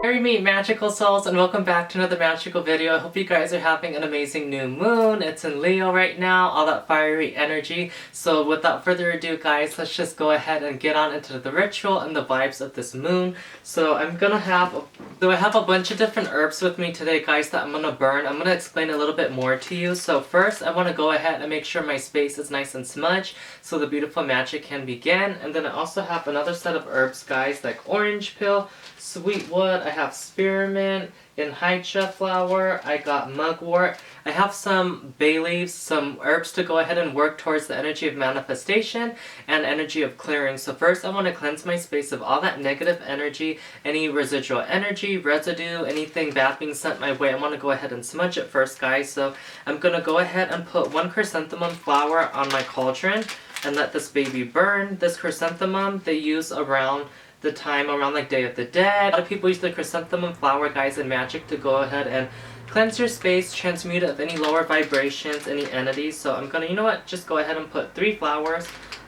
Merry meet magical souls, and welcome back to another magical video. I hope you guys are having an amazing new moon. It's in Leo right now, all that fiery energy. So without further ado guys, let's just go ahead and get on into the ritual and the vibes of this moon. So I have a bunch of different herbs with me today guys that I'm gonna burn. I'm gonna explain a little bit more to you. So first I want to go ahead and make sure my space is nice and smudged so the beautiful magic can begin. And then I also have another set of herbs guys, like orange peel, sweetwood, I have spearmint, Inhycha flower, I got mugwort, I have some bay leaves, some herbs to go ahead and work towards the energy of manifestation and energy of clearing. So first I want to cleanse my space of all that negative energy, any residual energy, residue, anything bad being sent my way. I want to go ahead and smudge it first guys. So I'm going to go ahead and put 1 chrysanthemum flower on my cauldron and let this baby burn. This chrysanthemum they use around like Day of the Dead. A lot of people use the chrysanthemum flower guys in magic to go ahead and cleanse your space, transmute it of any lower vibrations, any entities. So I'm gonna, you know what, just go ahead and put 3 flowers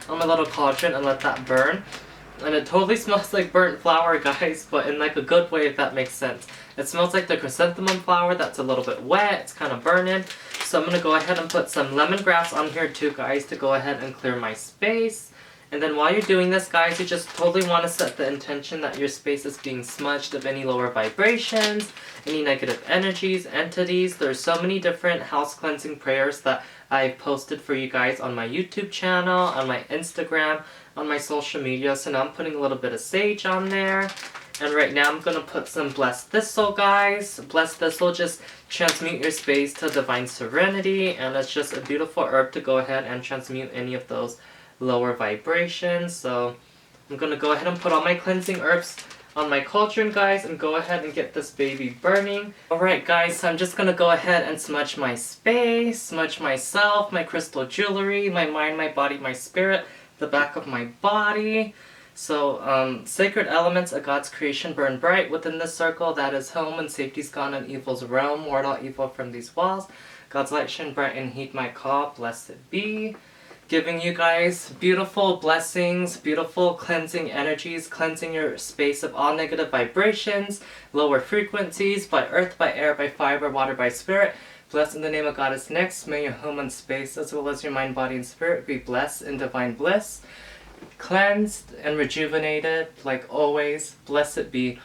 on my little cauldron and let that burn. And it totally smells like burnt flower guys, but in like a good way if that makes sense. It smells like the chrysanthemum flower that's a little bit wet, it's kind of burning. So I'm gonna go ahead and put some lemongrass on here too guys to go ahead and clear my space. And then while you're doing this guys, you just totally want to set the intention that your space is being smudged of any lower vibrations, any negative energies, entities. There's so many different house cleansing prayers that I've posted for you guys on my YouTube channel, on my Instagram, on my social media. So now I'm putting a little bit of sage on there. And right now I'm going to put some blessed thistle guys. Blessed thistle just transmute your space to divine serenity, and it's just a beautiful herb to go ahead and transmute any of those lower vibrations. So I'm gonna go ahead and put all my cleansing herbs on my cauldron guys and go ahead and get this baby burning. Alright guys, so I'm just gonna go ahead and smudge my space, smudge myself, my crystal jewelry, my mind, my body, my spirit, the back of my body. So sacred elements of God's creation burn bright within this circle. That is home, and safety's gone in evil's realm. Ward all evil from these walls. God's light shine bright and heed my call. Blessed be. Giving you guys beautiful blessings, beautiful cleansing energies, cleansing your space of all negative vibrations, lower frequencies, by earth, by air, by fire, by water, by spirit. Blessed in the name of Goddess Nyx. May your home and space, as well as your mind, body, and spirit, be blessed in divine bliss, cleansed and rejuvenated, like always. Blessed be.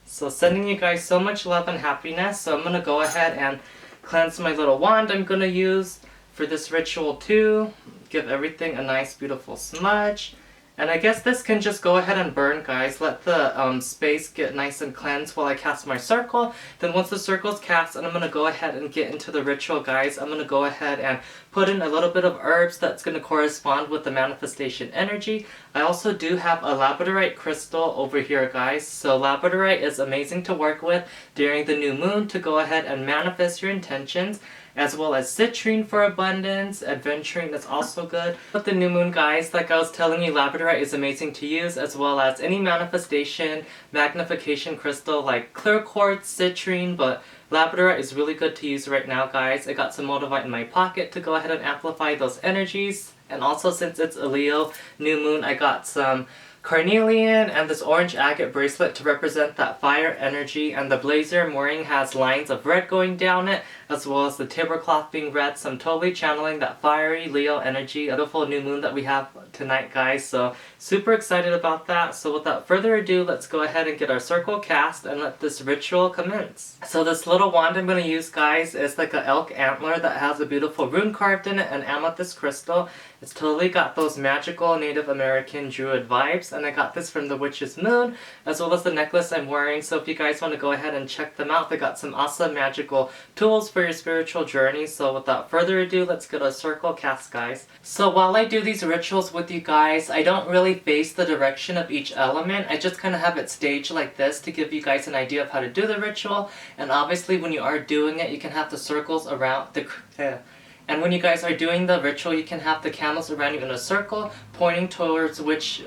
So sending you guys so much love and happiness. So I'm going to go ahead and cleanse my little wand I'm going to use for this ritual too. Give everything a nice beautiful smudge. And I guess this can just go ahead and burn guys. Let the space get nice and cleansed while I cast my circle. Then once the circle's cast, and I'm going to go ahead and get into the ritual guys, I'm going to go ahead and put in a little bit of herbs that's going to correspond with the manifestation energy. I also do have a labradorite crystal over here guys. So labradorite is amazing to work with during the new moon to go ahead and manifest your intentions, as well as citrine for abundance. Adventuring is also good. With the new moon guys, like I was telling you, labradorite is amazing to use, as well as any manifestation, magnification crystal like clear quartz, citrine, but labradorite is really good to use right now guys. I got some moldavite in my pocket to go ahead and amplify those energies. And also since it's a Leo new moon, I got some carnelian and this orange agate bracelet to represent that fire energy, and the blazer mooring has lines of red going down it, as well as the tablecloth being red. So I'm totally channeling that fiery Leo energy, a beautiful new moon that we have tonight guys. So super excited about that. So without further ado, let's go ahead and get our circle cast and let this ritual commence. So this little wand I'm going to use guys is like an elk antler that has a beautiful rune carved in it, and amethyst crystal. It's totally got those magical Native American druid vibes, and I got this from the Witch's Moon, as well as the necklace I'm wearing. So if you guys want to go ahead and check them out, they got some awesome magical tools for your spiritual journey. So without further ado, let's get a circle cast guys. So while I do these rituals with you guys, I don't really face the direction of each element. I just kind of have it staged like this to give you guys an idea of how to do the ritual. And obviously when you are doing it, you can have the circles around the... And when you guys are doing the ritual, you can have the candles around you in a circle, pointing towards which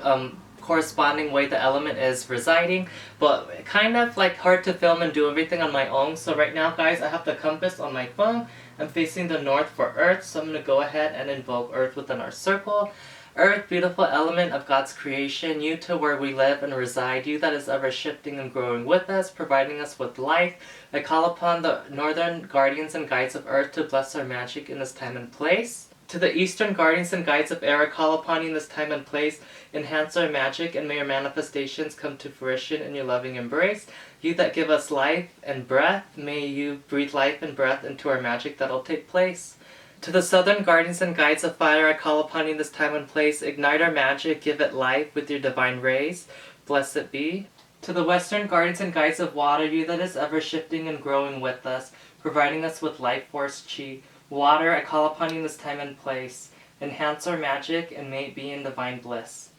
corresponding way the element is residing, but kind of like hard to film and do everything on my own. So right now guys, I have the compass on my phone. I'm facing the north for Earth, so I'm going to go ahead and invoke Earth within our circle. Earth, beautiful element of God's creation, you to where we live and reside, you that is ever shifting and growing with us, providing us with life. I call upon the northern guardians and guides of Earth to bless our magic in this time and place. To the eastern guardians and guides of air, I call upon you in this time and place. Enhance our magic and may your manifestations come to fruition in your loving embrace. You that give us life and breath, may you breathe life and breath into our magic that'll take place. To the southern guardians and guides of fire, I call upon you in this time and place. Ignite our magic, give it life with your divine rays. Blessed be. To the western guardians and guides of water, you that is ever shifting and growing with us, providing us with life force chi. Water, I call upon you in this time and place. Enhance our magic and may it be in divine bliss.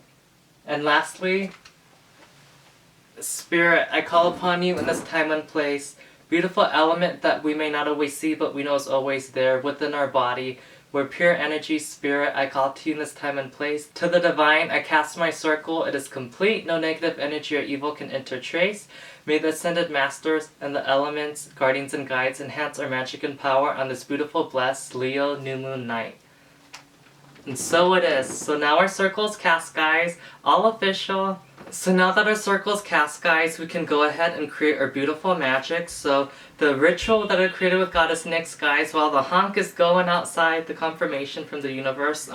And lastly, Spirit, I call upon you in this time and place. Beautiful element that we may not always see, but we know is always there within our body. Where pure energy, Spirit, I call to you in this time and place. To the divine, I cast my circle. It is complete. No negative energy or evil can intertrace. May the ascended masters and the elements, guardians and guides enhance our magic and power on this beautiful, blessed Leo new moon night. And so it is. So now our circle is cast, guys. All official. So now that our circle is cast, guys, we can go ahead and create our beautiful magic. So the ritual that I created with Goddess Nyx, guys, while the honk is going outside, the confirmation from the universe,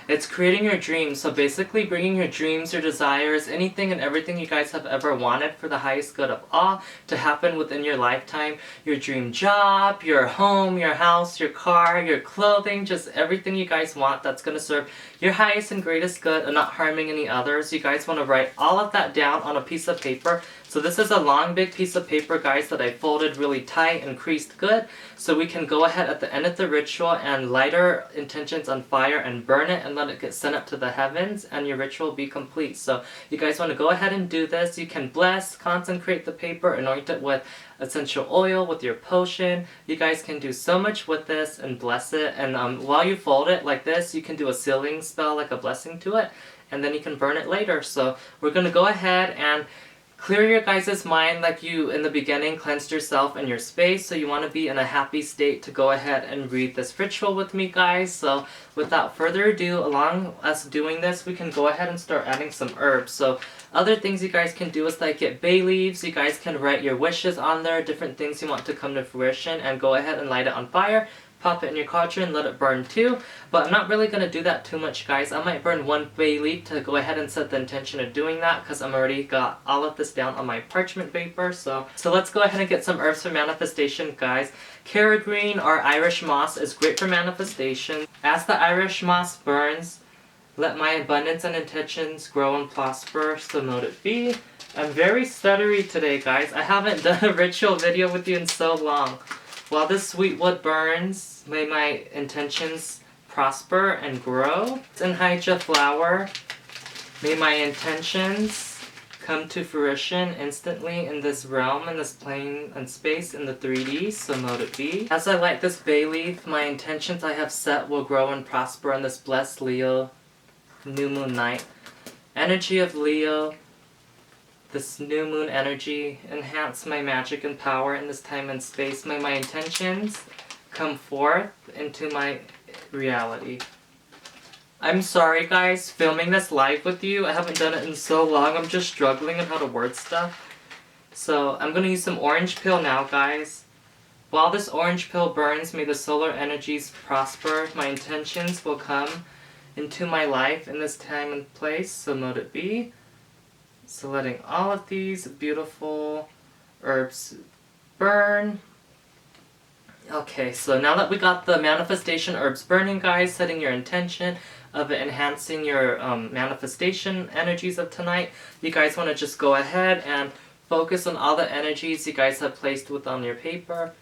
it's creating your dreams. So basically bringing your dreams, your desires, anything and everything you guys have ever wanted for the highest good of all to happen within your lifetime. Your dream job, your home, your house, your car, your clothing, just everything you guys want that's going to serve your highest and greatest good and not harming any others. You guys want to write all of that down on a piece of paper. So this is a long big piece of paper, guys, that I folded really tight and creased good, so we can go ahead at the end of the ritual and light our intentions on fire and burn it and let it get sent up to the heavens, and your ritual will be complete. So you guys want to go ahead and do this. You can bless, consecrate the paper, anoint it with essential oil, with your potion. You guys can do so much with this and bless it, and while you fold it like this, you can do a sealing spell, like a blessing to it, and then you can burn it later. So we're going to go ahead and clear your guys' mind like you, in the beginning, cleansed yourself and your space. So you want to be in a happy state to go ahead and read this ritual with me, guys. So without further ado, along us doing this, we can go ahead and start adding some herbs. So other things you guys can do is like get bay leaves. You guys can write your wishes on there, different things you want to come to fruition, and go ahead and light it on fire. Pop it in your cauldron, let it burn too. But I'm not really going to do that too much, guys. I might burn one bay leaf to go ahead and set the intention of doing that, because I'm already got all of this down on my parchment paper. So let's go ahead and get some herbs for manifestation, guys. Carrot green or Irish moss is great for manifestation. As the Irish moss burns, let my abundance and intentions grow and prosper, so mote it be. I'm very stuttery today, guys. I haven't done a ritual video with you in so long. While this sweet wood burns, may my intentions prosper and grow. In Hydra flower, may my intentions come to fruition instantly in this realm, in this plane and space, in the 3D, so mote it be. As I light this bay leaf, my intentions I have set will grow and prosper in this blessed Leo new moon night. Energy of Leo, this new moon energy, enhance my magic and power in this time and space. May my intentions come forth into my reality. I'm sorry, guys, filming this live with you. I haven't done it in so long. I'm just struggling on how to word stuff. So I'm going to use some orange peel now, guys. While this orange peel burns, may the solar energies prosper. My intentions will come into my life in this time and place, so mote it be. So letting all of these beautiful herbs burn. Okay, so now that we got the manifestation herbs burning, guys, setting your intention of enhancing your manifestation energies of tonight, you guys want to just go ahead and focus on all the energies you guys have placed with on your paper.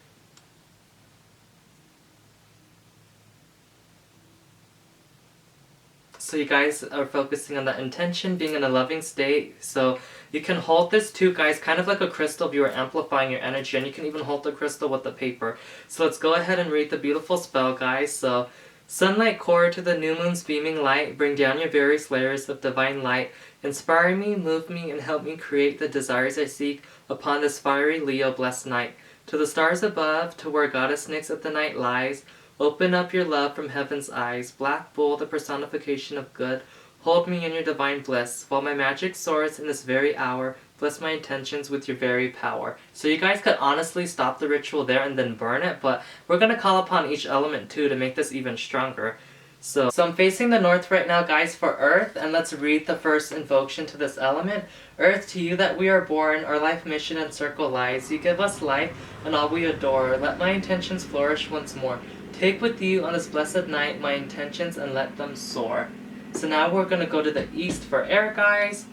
So you guys are focusing on that intention, being in a loving state. So you can hold this too, guys, kind of like a crystal if you are amplifying your energy, and you can even hold the crystal with the paper. So let's go ahead and read the beautiful spell, guys. So Sunlight core to the new moon's beaming light, bring down your various layers of divine light. Inspire me, move me, and help me create the desires I seek upon this fiery Leo blessed night. To the stars above, to where Goddess Nyx of the night lies, open up your love from heaven's eyes. Black bull, the personification of good, hold me in your divine bliss. While my magic soars in this very hour, bless my intentions with your very power. So you guys could honestly stop the ritual there and then burn it, but we're going to call upon each element too to make this even stronger. So I'm facing the north right now, guys, for Earth, and let's read the first invocation to this element. Earth, to you that we are born, our life mission and circle lies. You give us life and all we adore. Let my intentions flourish once more. Take with you on this blessed night my intentions and let them soar. So now we're going to go to the east for air, guys.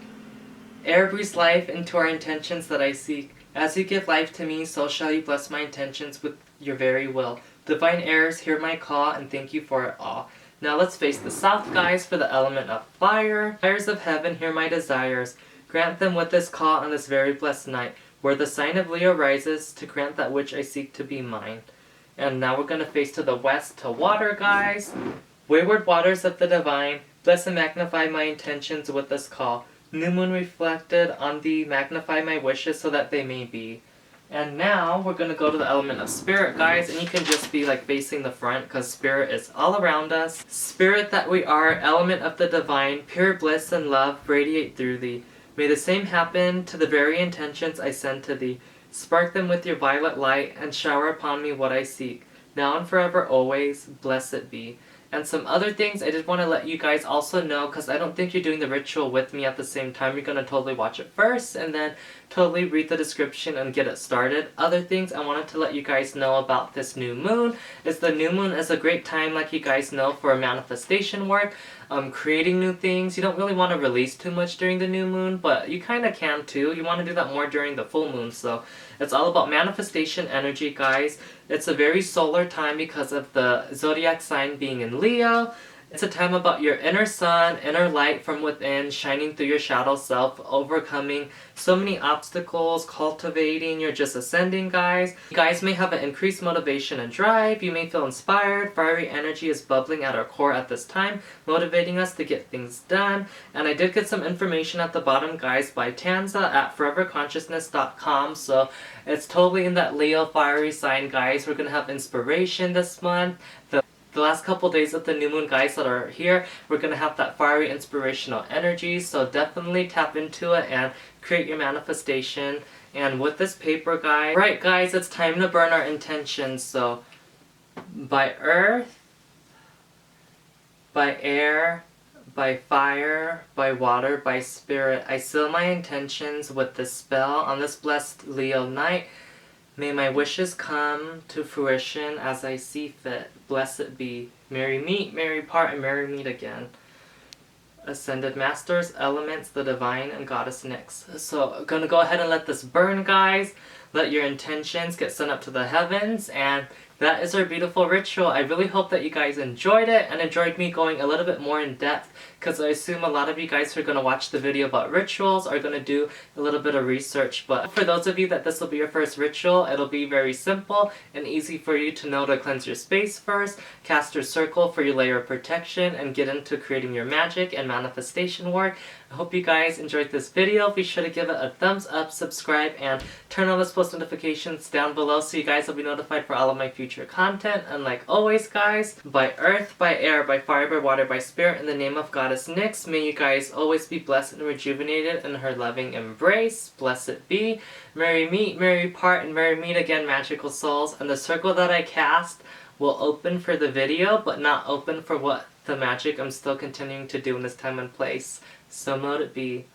Air breathes life into our intentions that I seek. As you give life to me, so shall you bless my intentions with your very will. Divine airs, hear my call, and thank you for it all. Now let's face the south, guys, for the element of fire. Fires of heaven, hear my desires. Grant them with this call on this very blessed night, where the sign of Leo rises to grant that which I seek to be mine. And now we're going to face to the west to water, guys. Wayward waters of the divine, bless and magnify my intentions with this call. New moon reflected on thee, magnify my wishes so that they may be. And now we're going to go to the element of spirit, guys, and you can just be like facing the front because spirit is all around us. Spirit that we are, element of the divine, pure bliss and love radiate through thee. May the same happen to the very intentions I send to thee. Spark them with your violet light and shower upon me what I seek. Now and forever always, blessed be. And some other things I did want to let you guys also know, because I don't think you're doing the ritual with me at the same time. You're going to totally watch it first and then totally read the description and get it started. Other things I wanted to let you guys know about this new moon is the new moon is a great time, like you guys know, for manifestation work, creating new things. You don't really want to release too much during the new moon, but you kind of can too. You want to do that more during the full moon, so it's all about manifestation energy, guys. It's a very solar time because of the zodiac sign being in Leo. It's a time about your inner sun, inner light from within, shining through your shadow self, overcoming so many obstacles, cultivating, you're just ascending, guys. You guys may have an increased motivation and drive. You may feel inspired. Fiery energy is bubbling at our core at this time, motivating us to get things done. And I did get some information at the bottom, guys, by Tanza at foreverconsciousness.com. So it's totally in that Leo fiery sign, guys. We're going to have inspiration this month. The last couple days of the new moon, guys, that are here, we're going to have that fiery inspirational energy, so definitely tap into it and create your manifestation. And with this paper, guys, right, guys, it's time to burn our intentions. So by earth, by air, by fire, by water, by spirit, I seal my intentions with this spell on this blessed Leo night. May my wishes come to fruition as I see fit. Blessed be. Merry meet, merry part, and merry meet again. Ascended Masters, Elements, the Divine, and Goddess Nyx. So I'm going to go ahead and let this burn, guys. Let your intentions get sent up to the heavens, and that is our beautiful ritual. I really hope that you guys enjoyed it and enjoyed me going a little bit more in depth, because I assume a lot of you guys who are going to watch the video about rituals are going to do a little bit of research. But for those of you that this will be your first ritual, it'll be very simple and easy for you to know to cleanse your space first, cast your circle for your layer of protection, and get into creating your magic and manifestation work. I hope you guys enjoyed this video. Be sure to give it a thumbs up, subscribe, and turn on those post notifications down below so you guys will be notified for all of my future content. And like always, guys, by earth, by air, by fire, by water, by spirit, in the name of Goddess Nyx, may you guys always be blessed and rejuvenated in her loving embrace. Blessed be. Merry meet, merry part, and merry meet again, magical souls. And the circle that I cast will open for the video, but not open for what the magic I'm still continuing to do in this time and place. So mote it be.